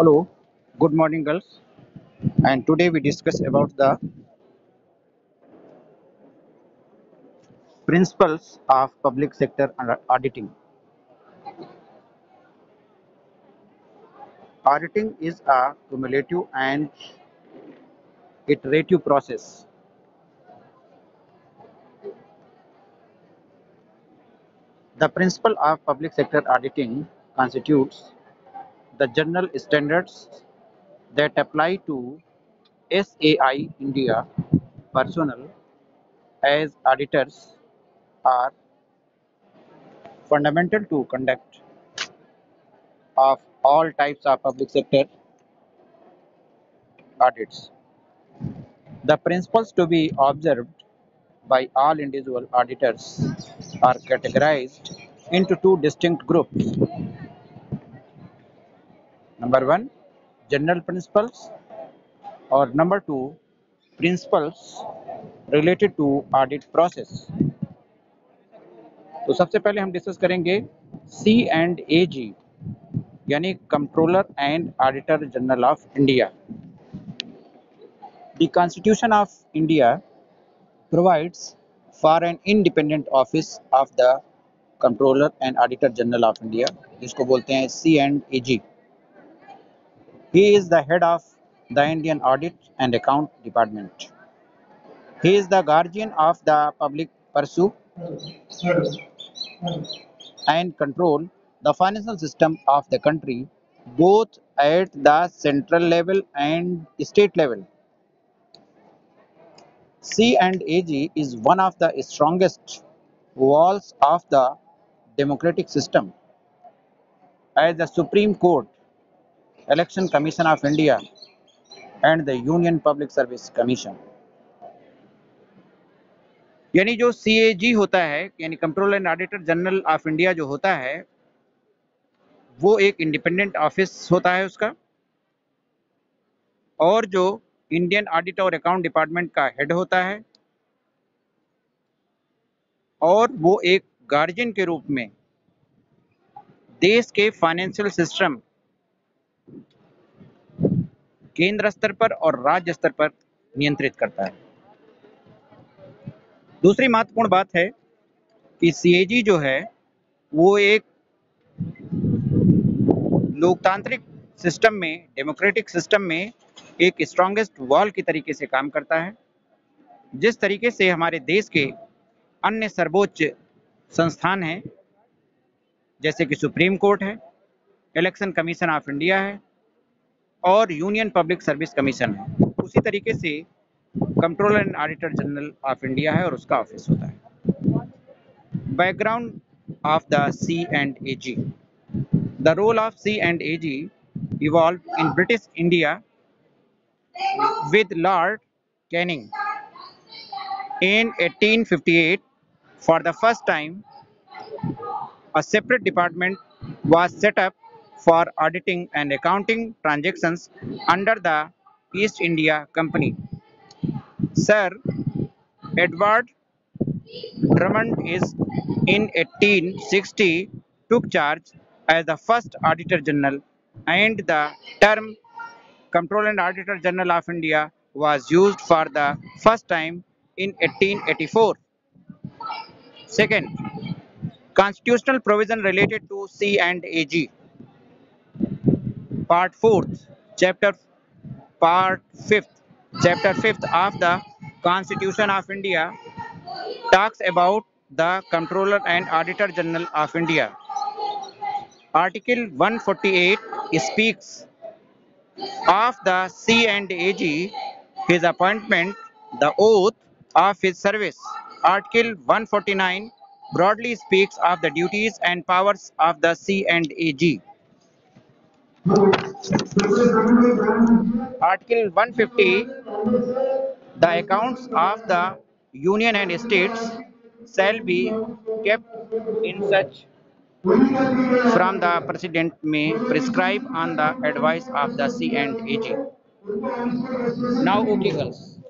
Hello, good morning, girls. And today we discuss about the principles of public sector auditing. Auditing is a cumulative and iterative process. The principle of public sector auditing constitutes the general standards that apply to SAI India personnel as auditors are fundamental to conduct of all types of public sector audits. The principles to be observed by all individual auditors are categorized into two distinct groups. Number one, general principles, or number two, principles related to audit process. तो सबसे पहले हम discuss करेंगे C&AG यानी controller and auditor general of India. The Constitution of India provides for an independent office of the Comptroller and Auditor General of India, जिसको बोलते हैं C&AG. He is the head of the Indian Audit and Account Department. He is the guardian of the public purse and control the financial system of the country, both at the central level and state level. C&AG is one of the strongest walls of the democratic system. As the Supreme Court, Election Commission of India, and the Union Public Service Commission. यानी जो CAG होता है यानी controller and auditor general of India जो होता है वो एक इंडिपेंडेंट ऑफिस होता है उसका, और जो इंडियन ऑडिट और अकाउंट डिपार्टमेंट का हेड होता है, और वो एक गार्जियन के रूप में देश के फाइनेंशियल सिस्टम केंद्र स्तर पर और राज्य स्तर पर नियंत्रित करता है. दूसरी महत्वपूर्ण बात है कि CAG जो है वो एक लोकतांत्रिक सिस्टम में, डेमोक्रेटिक सिस्टम में एक स्ट्रॉन्गेस्ट वॉल की तरीके से काम करता है. जिस तरीके से हमारे देश के अन्य सर्वोच्च संस्थान हैं जैसे कि सुप्रीम कोर्ट है, इलेक्शन कमीशन ऑफ इंडिया है और यूनियन पब्लिक सर्विस कमीशन है, उसी तरीके से controller and auditor general of India है और उसका ऑफिस होता है. Background of the C&AG. The role of C&AG evolved in British India with Lord Canning in 1858. For the first time, a separate department was set up for auditing and accounting transactions under the East India Company. Sir Edward Drummond is in 1860 took charge as the first Auditor General, and the term Comptroller and Auditor General of India was used for the first time in 1884. Second, constitutional provision related to C&AG. Part 4th, Part 5th, Chapter 5th of the Constitution of India talks about the Comptroller and Auditor General of India. Article 148 speaks of the C&AG, his appointment, the oath of his service. Article 149 broadly speaks of the duties and powers of the C&AG. Article 150, the accounts of the union and states shall be kept in such from the President may prescribe on the advice of the C&AG. Now, okay, girls.